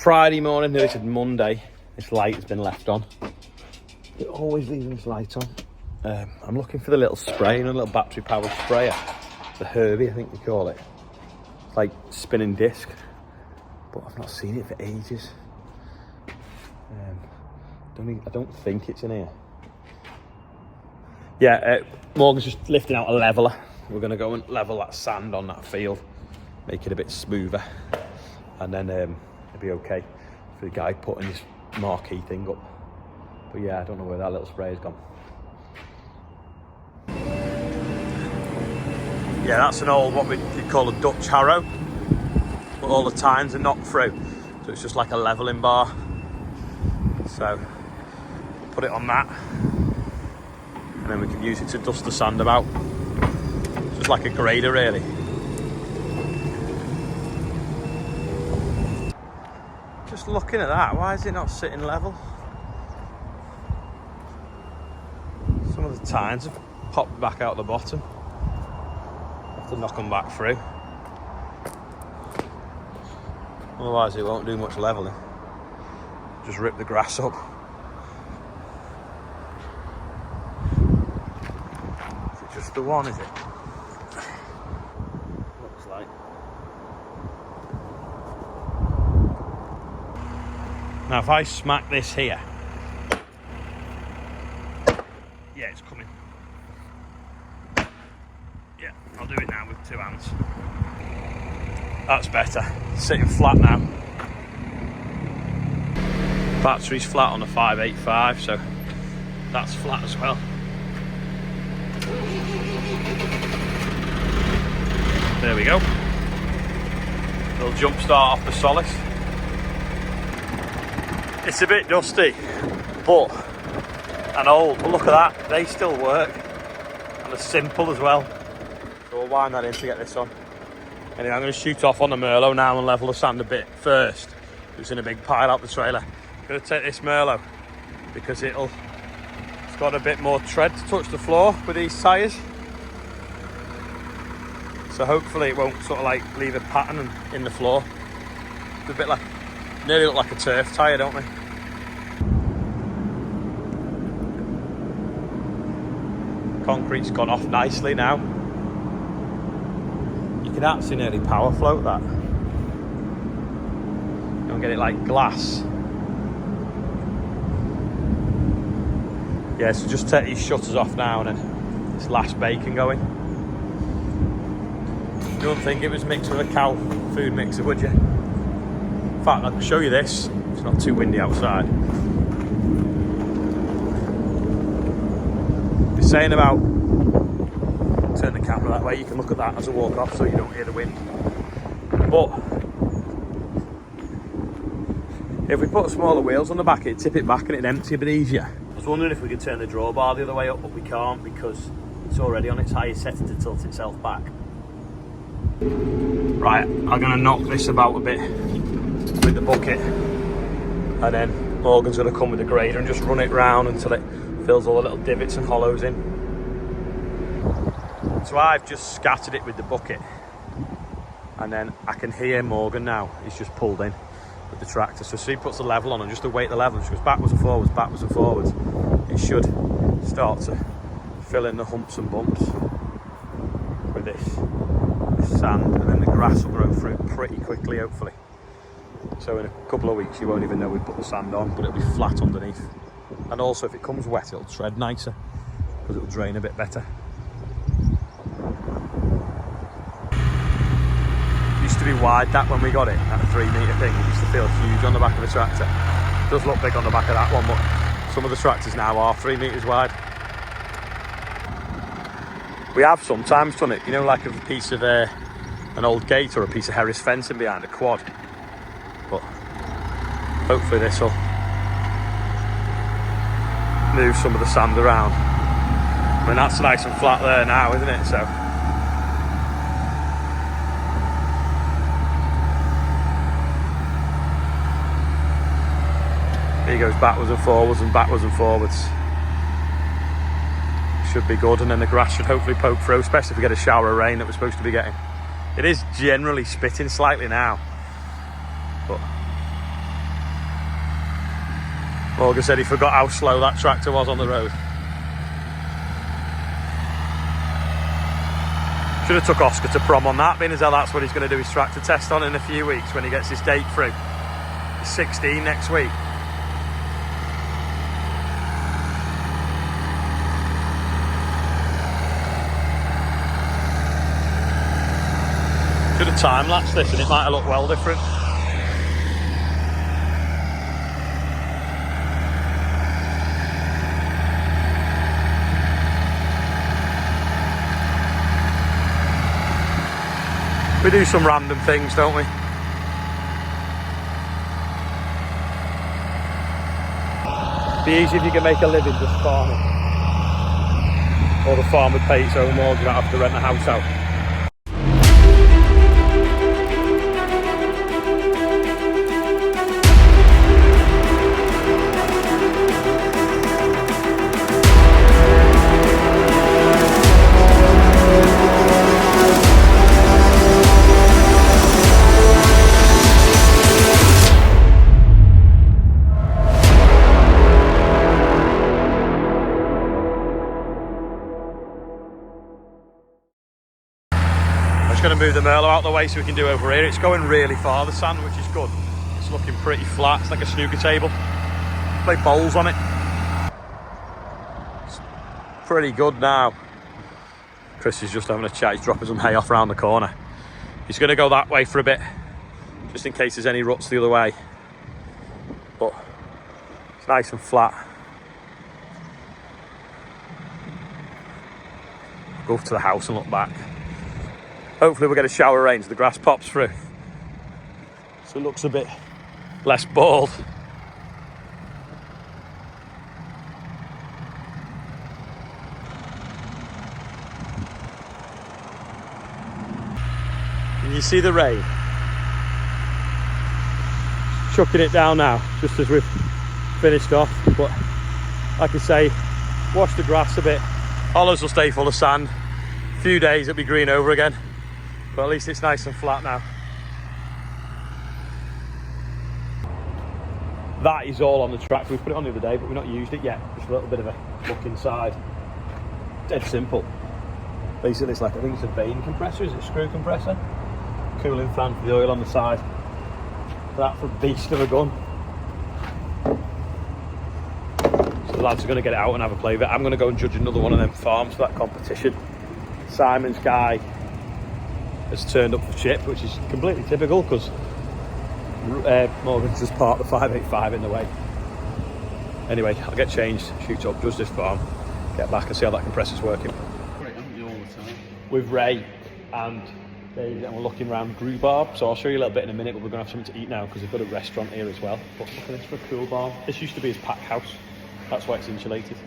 Friday morning, no, it's Monday. This light has been left on. They're always leaving this light on. I'm looking for the little spray, a little battery powered sprayer. The Herbie, I think they call it. It's like spinning disc, but I've not seen it for ages. I don't think it's in here. Yeah, Morgan's just lifting out a leveler. We're going to go and level that sand on that field, make it a bit smoother, and then it'll be okay for the guy putting his marquee thing up. But yeah, I don't know where that little sprayer's gone. Yeah, that's an old, what we call a Dutch harrow, but all the tines are knocked through, so it's just like a leveling bar. So put it on that, and then we can use it to dust the sand about. It's just like a grader, really. Just looking at that, why is it not sitting level? Some of the tines have popped back out the bottom. Have to knock them back through. Otherwise it won't do much levelling. Just rip the grass up. Is it just the one, is it? Looks like. Now if I smack this here, yeah, it's coming. Yeah, I'll do it now with 2 hands. That's better. It's sitting flat now. Battery's flat on the 585, so that's flat as well. There we go. Little jump start off the Solace. It's a bit dusty, but and old, but look at that, they still work, and they're simple as well. So we'll wind that in to get this on. Anyway, I'm going to shoot off on the Merlot now and level the sand a bit first. It's in a big pile out the trailer. I'm going to take this Merlot because it's got a bit more tread to touch the floor with these tyres. So hopefully it won't sort of like leave a pattern in the floor. It's a bit like, nearly look like a turf tyre, don't they? Concrete's gone off nicely now. You can actually nearly power float that. Don't get it like glass. Yeah, so just take these shutters off now and then this last bacon going. You wouldn't think it was mixed with a cow food mixer, would you? In fact, I'll show you this. It's not too windy outside. Saying about turn the camera that way, you can look at that as I walk off so you don't hear the wind. But if we put smaller wheels on the back, it'd tip it back and it'd empty a bit easier. I was wondering if we could turn the drawbar the other way up, but we can't because it's already on its highest setting to tilt itself back. Right, I'm going to knock this about a bit with the bucket, and then Morgan's going to come with the grader and just run it round until it fills all the little divots and hollows in. So I've just scattered it with the bucket, and then I can hear Morgan now. He's just pulled in with the tractor. So as he puts the level on and just to weight the level, and she goes backwards and forwards, it should start to fill in the humps and bumps with this sand, and then the grass will grow through pretty quickly, hopefully. So in a couple of weeks you won't even know we've put the sand on, but it'll be flat underneath. And also if it comes wet, it'll tread nicer because it'll drain a bit better. It used to be wide, that, when we got it, that 3 metre thing. It used to feel huge on the back of the tractor. It does look big on the back of that one, but some of the tractors now are 3 metres wide. We have sometimes done it, you know, like a piece of an old gate or a piece of Harris fencing behind a quad. But hopefully this will move some of the sand around. I mean, that's nice and flat there now, isn't it? So he goes backwards and forwards and backwards and forwards. Should be good, and then the grass should hopefully poke through, especially if we get a shower of rain that we're supposed to be getting. It is generally spitting slightly now, but Morgan said he forgot how slow that tractor was on the road. Should have took Oscar to prom on that, being as how that's what he's going to do his tractor test on in a few weeks when he gets his date through. He's 16 next week. Should have time-lapsed this and it might have looked well different. We do some random things, don't we? Be easy if you can make a living just farming. Or the farm would pay its own mortgage, you don't have to rent a house out. Going to move the Merlot out of the way so we can do over here. It's going really far, the sand, which is good. It's looking pretty flat. It's like a snooker table. Play bowls on it. It's pretty good now. Chris is just having a chat. He's dropping some hay off around the corner. He's going to go that way for a bit, just in case there's any ruts the other way. But it's nice and flat. Go to the house and look back. Hopefully we'll get a shower of rain so the grass pops through. So it looks a bit less bald. Can you see the rain? Chucking it down now, just as we've finished off. But like I say, wash the grass a bit. Hollows will stay full of sand. A few days it'll be green over again. But at least it's nice and flat now. That is all on the tractor. We put it on the other day, but we've not used it yet. Just a little bit of a look inside. Dead simple. Basically, it's like, I think it's a vane compressor. Is it a screw compressor? Cooling fan for the oil on the side. That for a beast of a gun. So the lads are going to get it out and have a play with it. I'm going to go and judge another one of them farms for that competition. Simon's guy has turned up for chip, which is completely typical because Morgan's just parked the 585 in the way. Anyway, I'll get changed, shoot up, judge this farm, get back and see how that compressor's working. Great, haven't you, all the time? With Ray and Dave, and we're looking around Brew Bar, so I'll show you a little bit in a minute, but we're going to have something to eat now because they've got a restaurant here as well. But look at this for a cool bar. This used to be his pack house, that's why it's insulated.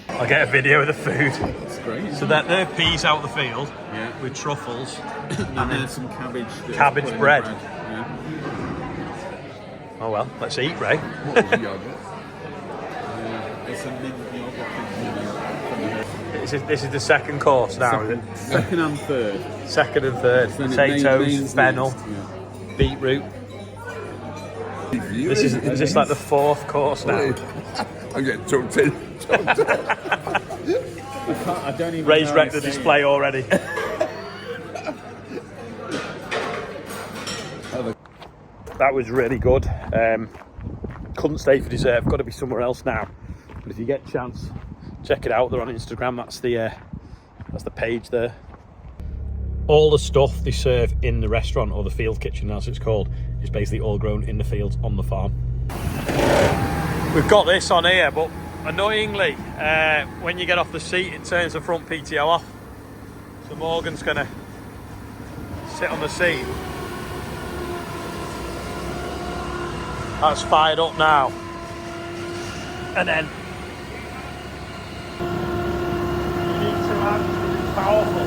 I'll get a video of the food. It's great. So that they're peas out the field, yeah, with truffles and then some cabbage. Cabbage bread. Yeah. Oh well, let's eat, Ray. What was the yogurt? It's a mint yogurt. This is the second course now, is it? Second and third. Second and third. So Potatoes, fennel, yeah, beetroot. Is this like the fourth course now? I'm getting tucked in. I don't even Ray's know wrecked the display already. That was really good. Couldn't stay for dessert. Got to be somewhere else now. But if you get a chance, check it out. They're on Instagram. That's the page there. All the stuff they serve in the restaurant, or the field kitchen as it's called, is basically all grown in the fields on the farm. We've got this on here, but annoyingly, when you get off the seat, it turns the front PTO off. So Morgan's gonna sit on the seat. That's fired up now. And then you need 2 hands because it's powerful.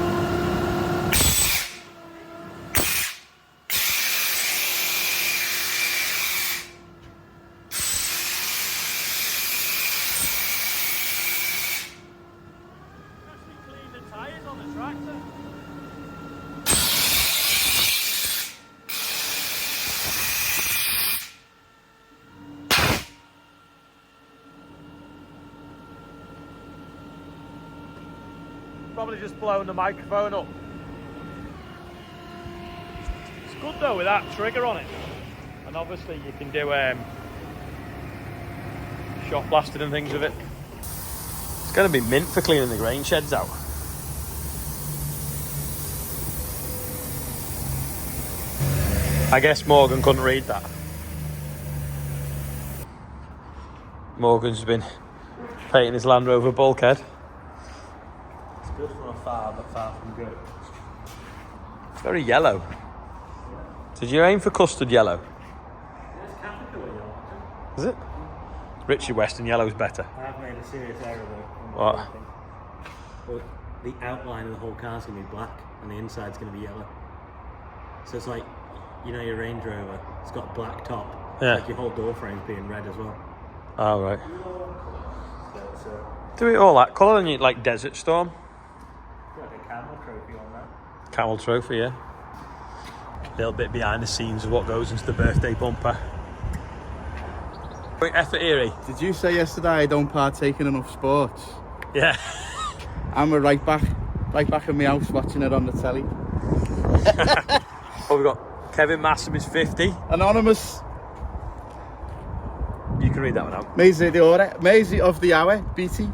Probably just blown the microphone up. It's good though with that trigger on it. And obviously you can do shot blasting and things with it. It's going to be mint for cleaning the grain sheds out. I guess Morgan couldn't read that. Morgan's been painting his Land Rover bulkhead. It's good from afar, but far from good. It's very yellow. Did you aim for custard yellow? It's Caprica yellow. Is it? Richard Western yellow's better. I've made a serious error though. What? But the outline of the whole car's going to be black and the inside's going to be yellow. So it's like, you know, your Range Rover, it's got a black top. Yeah. It's like your whole door frame's being red as well. Oh, right. So it's Do it all that colour and you like Desert Storm? like a camel trophy on that. Camel trophy, yeah. A little bit behind the scenes of what goes into the birthday bumper. Effort Erie. Did you say yesterday I don't partake in enough sports? Yeah. I'm right back in my house watching it on the telly. Well, we've got Kevin Massam is 50. Anonymous, You can read that one out. mese of the hour, BT. You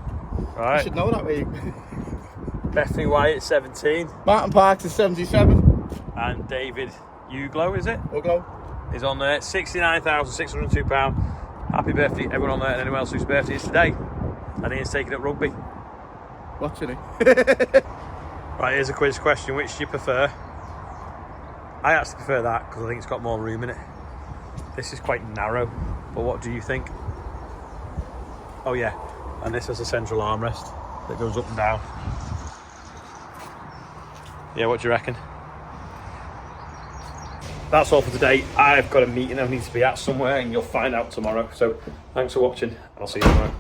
Right. should know that way. Bethany Wyatt 17. Martin Parks is 77. And David Uglow, is it? Uglo. Is on there. £69,602. Happy birthday, everyone on there and anyone else whose birthday is today. And Ian's taking up rugby. Watching it. Right, here's a quiz question. Which do you prefer? I actually prefer that because I think it's got more room in it. This is quite narrow, but what do you think? Oh yeah, and this has a central armrest that goes up and down. Yeah, what do you reckon? That's all for today. I've got a meeting I need to be at somewhere and you'll find out tomorrow. So thanks for watching. I'll see you tomorrow.